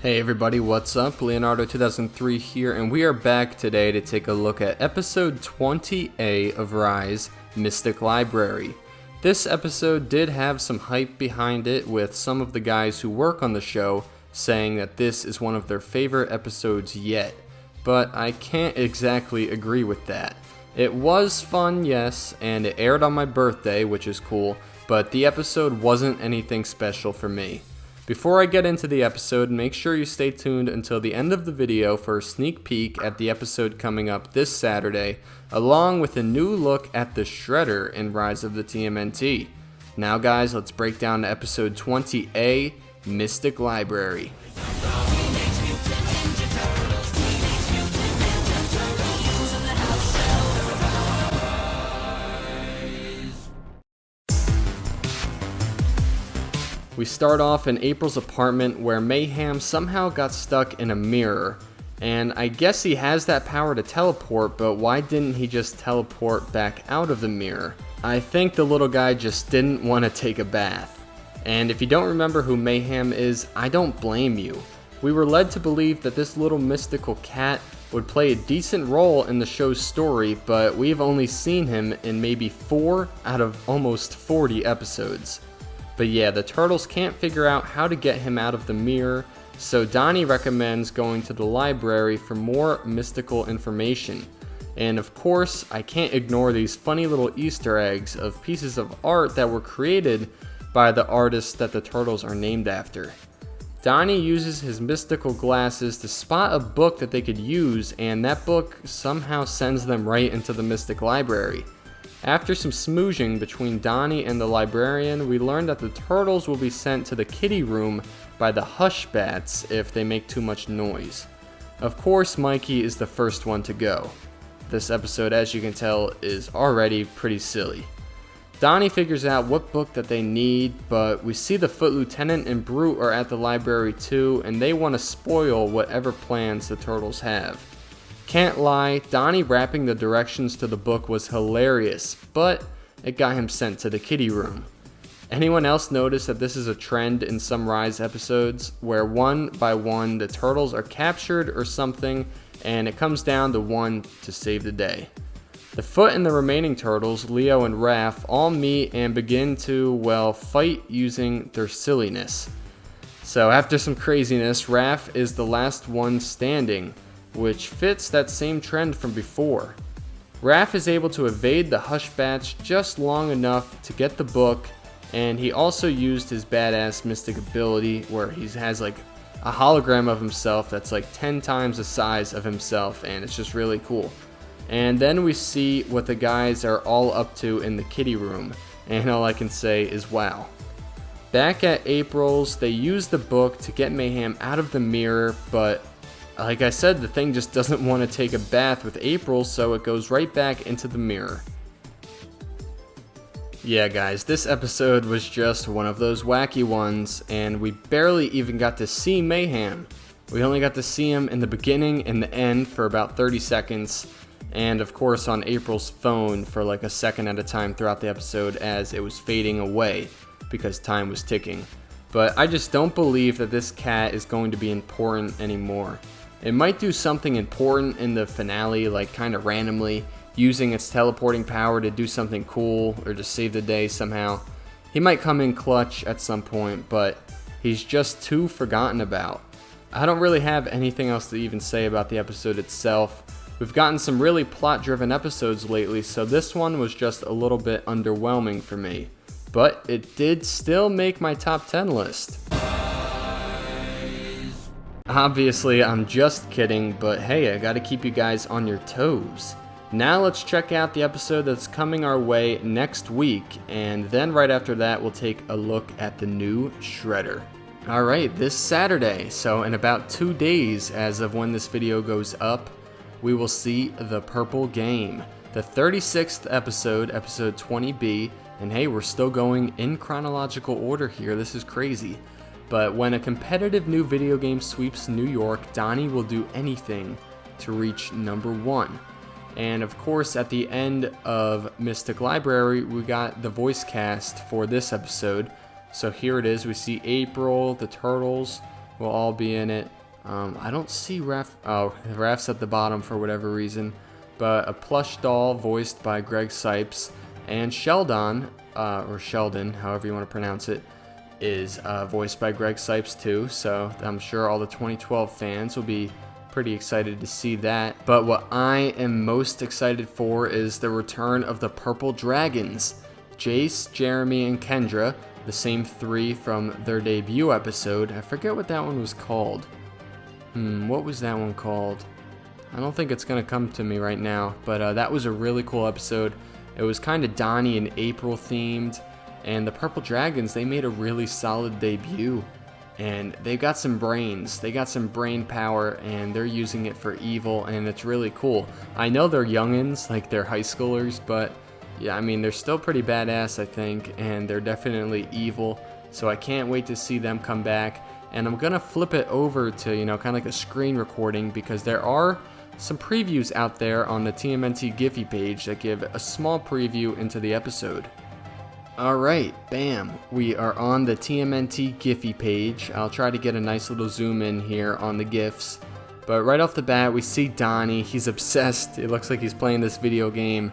Hey everybody, what's up? Leonardo 2003 here, and we are back today to take a look at episode 20A of Rise, Mystic Library. This episode did have some hype behind it, with some of the guys who work on the show saying that this is one of their favorite episodes yet, but I can't exactly agree with that. It was fun, yes, and it aired on my birthday, which is cool, but the episode wasn't anything special for me. Before I get into the episode, make sure you stay tuned until the end of the video for a sneak peek at the episode coming up this Saturday, along with a new look at the Shredder in Rise of the TMNT. Now guys, let's break down episode 20A, Mystic Library. We start off in April's apartment where Mayhem somehow got stuck in a mirror, and I guess he has that power to teleport, but why didn't he just teleport back out of the mirror? I think the little guy just didn't want to take a bath. And if you don't remember who Mayhem is, I don't blame you. We were led to believe that this little mystical cat would play a decent role in the show's story, but we've only seen him in maybe 4 out of almost 40 episodes. But yeah, the turtles can't figure out how to get him out of the mirror, so Donnie recommends going to the library for more mystical information. And of course, I can't ignore these funny little Easter eggs of pieces of art that were created by the artists that the turtles are named after. Donnie uses his mystical glasses to spot a book that they could use, and that book somehow sends them right into the Mystic Library. After some smooching between Donnie and the librarian, we learn that the turtles will be sent to the kitty room by the Hush Bats if they make too much noise. Of course, Mikey is the first one to go. This episode, as you can tell, is already pretty silly. Donnie figures out what book that they need, but we see the Foot Lieutenant and Brute are at the library too, and they want to spoil whatever plans the turtles have. Can't lie, Donnie rapping the directions to the book was hilarious, but it got him sent to the kitty room. Anyone else notice that this is a trend in some Rise episodes, where one by one the turtles are captured or something, and it comes down to one to save the day? The Foot and the remaining turtles, Leo and Raph, all meet and begin to, well, fight using their silliness. So after some craziness, Raph is the last one standing, which fits that same trend from before. Raph is able to evade the Hush Bats just long enough to get the book, and he also used his badass mystic ability where he has like a hologram of himself that's like 10 times the size of himself, and it's just really cool. And then we see what the guys are all up to in the kitty room, and all I can say is wow. Back at April's, they use the book to get Mayhem out of the mirror, but like I said, the thing just doesn't want to take a bath with April, so it goes right back into the mirror. Yeah guys, this episode was just one of those wacky ones, and we barely even got to see Mayhem. We only got to see him in the beginning and the end for about 30 seconds, and of course on April's phone for like a second at a time throughout the episode as it was fading away because time was ticking. But I just don't believe that this cat is going to be important anymore. It might do something important in the finale, like kind of randomly, using its teleporting power to do something cool or to save the day somehow. He might come in clutch at some point, but he's just too forgotten about. I don't really have anything else to even say about the episode itself. We've gotten some really plot-driven episodes lately, so this one was just a little bit underwhelming for me. But it did still make my top 10 list. Obviously, I'm just kidding, but hey, I gotta keep you guys on your toes. Now let's check out the episode that's coming our way next week, and then right after that, we'll take a look at the new Shredder. Alright, this Saturday, so in about 2 days as of when this video goes up, we will see The Purple Game, the 36th episode, episode 20B, and hey, we're still going in chronological order here, this is crazy. But when a competitive new video game sweeps New York, Donnie will do anything to reach number 1. And of course, at the end of Mystic Library, we got the voice cast for this episode. So here it is, we see April, the Turtles, will all be in it. I don't see Raph. Oh, Raph's at the bottom for whatever reason. But a plush doll voiced by Greg Sipes, and Sheldon, or Sheldon, however you want to pronounce it, is voiced by Greg Sipes too. So I'm sure all the 2012 fans will be pretty excited to see that. But what I am most excited for is the return of the Purple Dragons. Jace, Jeremy, and Kendra, the same three from their debut episode. I forget what that one was called. What was that one called? I don't think it's going to come to me right now, but that was a really cool episode. It was kind of Donnie and April themed, and the Purple Dragons, they made a really solid debut, and they got some brains. They got some brain power, and they're using it for evil, and it's really cool. I know they're youngins, like they're high schoolers, but yeah, I mean, they're still pretty badass, I think, and they're definitely evil, so I can't wait to see them come back. And I'm going to flip it over to, kind of like a screen recording, because there are some previews out there on the TMNT Giphy page that give a small preview into the episode. Alright, bam, we are on the TMNT Giphy page. I'll try to get a nice little zoom in here on the GIFs. But right off the bat, we see Donnie. He's obsessed. It looks like he's playing this video game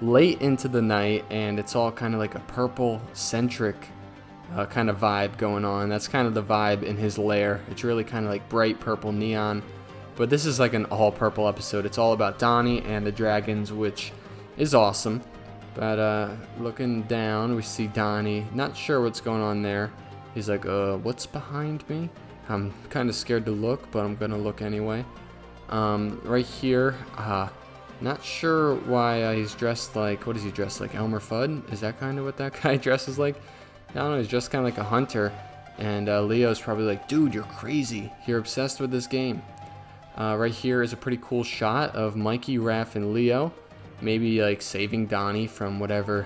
late into the night, and it's all kind of like a purple-centric kind of vibe going on. That's kind of the vibe in his lair. It's really kind of like bright purple neon. But this is like an all-purple episode. It's all about Donnie and the dragons, which is awesome. But looking down, we see Donnie. Not sure what's going on there. He's like, what's behind me? I'm kind of scared to look, but I'm going to look anyway. Right here, not sure why he's dressed like, what is he dressed like, Elmer Fudd? Is that kind of what that guy dresses like? I don't know, he's just kind of like a hunter. And Leo's probably like, dude, you're crazy. You're obsessed with this game. Right here is a pretty cool shot of Mikey, Raph, and Leo. Maybe like saving Donnie from whatever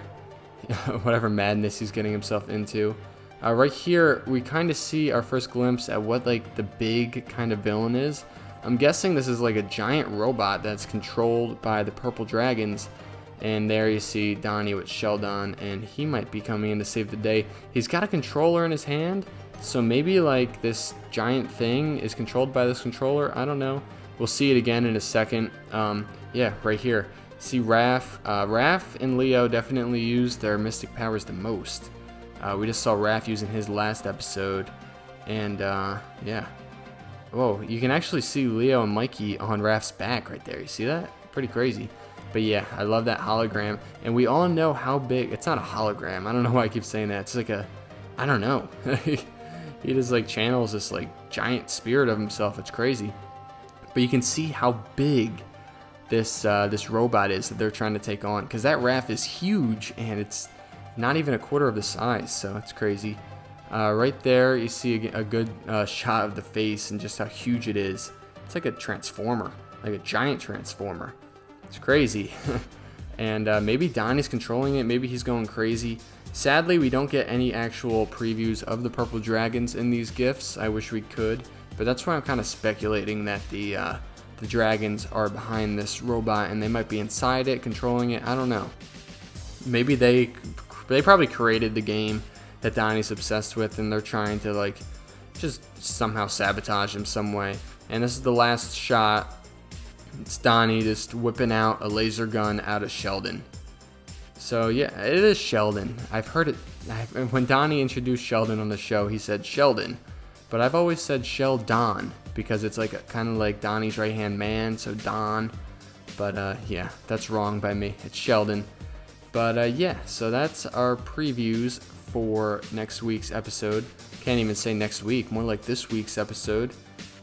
madness he's getting himself into. Right here, we kind of see our first glimpse at what like the big kind of villain is. I'm guessing this is like a giant robot that's controlled by the Purple Dragons. And there you see Donnie with Sheldon, and he might be coming in to save the day. He's got a controller in his hand, so maybe like this giant thing is controlled by this controller. I don't know. We'll see it again in a second. Yeah, right here. See Raph. Raph and Leo definitely use their mystic powers the most. We just saw Raph using his last episode, and yeah. Whoa, you can actually see Leo and Mikey on Raph's back right there. You see that? Pretty crazy. But yeah, I love that hologram. And we all know how big... It's not a hologram. I don't know why I keep saying that. It's like a... I don't know. He just like channels this like giant spirit of himself. It's crazy. But you can see how big this robot is that they're trying to take on. Because that Raph is huge, and it's not even a quarter of the size. So it's crazy. Right there, you see a good shot of the face and just how huge it is. It's like a transformer. Like a giant transformer. It's crazy. And maybe Donnie's controlling it. Maybe he's going crazy. Sadly, we don't get any actual previews of the Purple Dragons in these GIFs. I wish we could. But that's why I'm kind of speculating that the dragons are behind this robot, and they might be inside it, controlling it. I don't know. Maybe they probably created the game that Donnie's obsessed with, and they're trying to like just somehow sabotage him some way. And this is the last shot. It's Donnie just whipping out a laser gun out of Sheldon. So yeah, it is Sheldon. I've heard it. When Donnie introduced Sheldon on the show, he said Sheldon. But I've always said Sheldon because it's like kind of like Donnie's right-hand man, so Don. But yeah, that's wrong by me. It's Sheldon. But yeah, so that's our previews for next week's episode. Can't even say next week, more like this week's episode.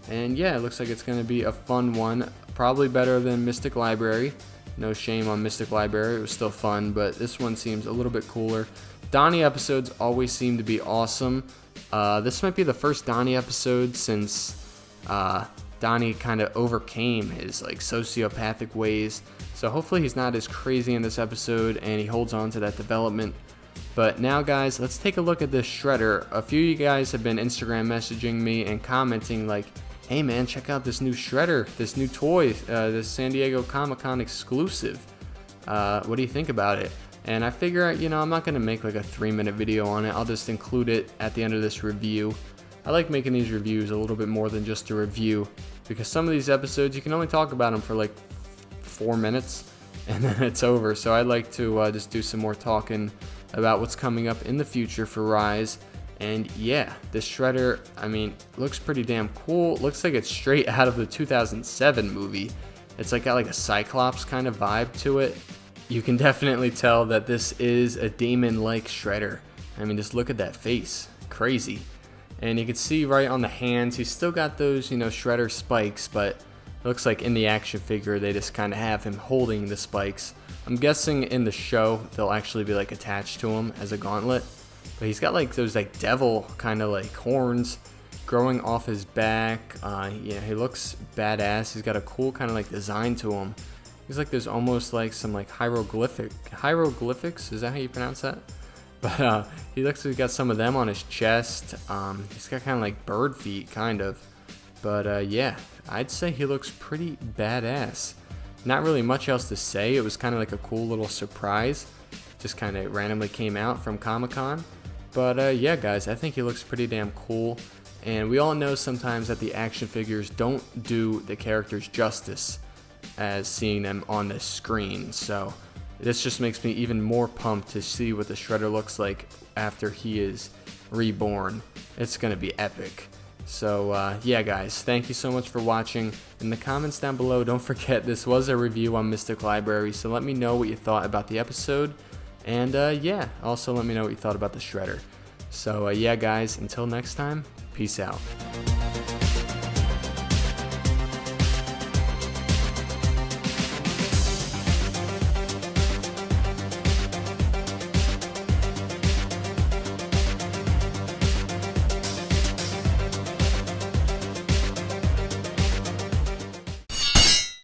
And yeah, it looks like it's going to be a fun one. Probably better than Mystic Library. No shame on Mystic Library, it was still fun, but this one seems a little bit cooler. Donnie episodes always seem to be awesome. This might be the first Donnie episode since Donnie kind of overcame his like sociopathic ways. So hopefully he's not as crazy in this episode and he holds on to that development. But now guys, let's take a look at this shredder. A few of you guys have been Instagram messaging me and commenting like, hey man, check out this new shredder, this new toy, this San Diego Comic-Con exclusive. What do you think about it? And I figure, I'm not going to make like a 3-minute video on it. I'll just include it at the end of this review. I like making these reviews a little bit more than just a review, because some of these episodes you can only talk about them for like 4 minutes and then it's over. So I'd like to just do some more talking about what's coming up in the future for Rise. And yeah, this Shredder, I mean, looks pretty damn cool. Looks like it's straight out of the 2007 movie. It's like got like a Cyclops kind of vibe to it. You can definitely tell that this is a demon-like Shredder. I mean, just look at that face. Crazy. And you can see right on the hands, he's still got those, you know, Shredder spikes, but it looks like in the action figure, they just kind of have him holding the spikes. I'm guessing in the show, they'll actually be like attached to him as a gauntlet. But he's got like those like devil kind of like horns growing off his back. Yeah, he looks badass. He's got a cool kind of like design to him. He's like there's almost like some like hieroglyphics. Is that how you pronounce that? But he looks like he's got some of them on his chest. He's got kind of like bird feet, kind of. But yeah, I'd say he looks pretty badass. Not really much else to say. It was kind of like a cool little surprise. Just kind of randomly came out from Comic-Con. But yeah, guys, I think he looks pretty damn cool. And we all know sometimes that the action figures don't do the characters justice as seeing them on the screen. So this just makes me even more pumped to see what the Shredder looks like after he is reborn. It's going to be epic. So yeah, guys, thank you so much for watching. In the comments down below, don't forget this was a review on Mystic Library, so let me know what you thought about the episode. And yeah, also let me know what you thought about the Shredder. So yeah, guys, until next time, peace out.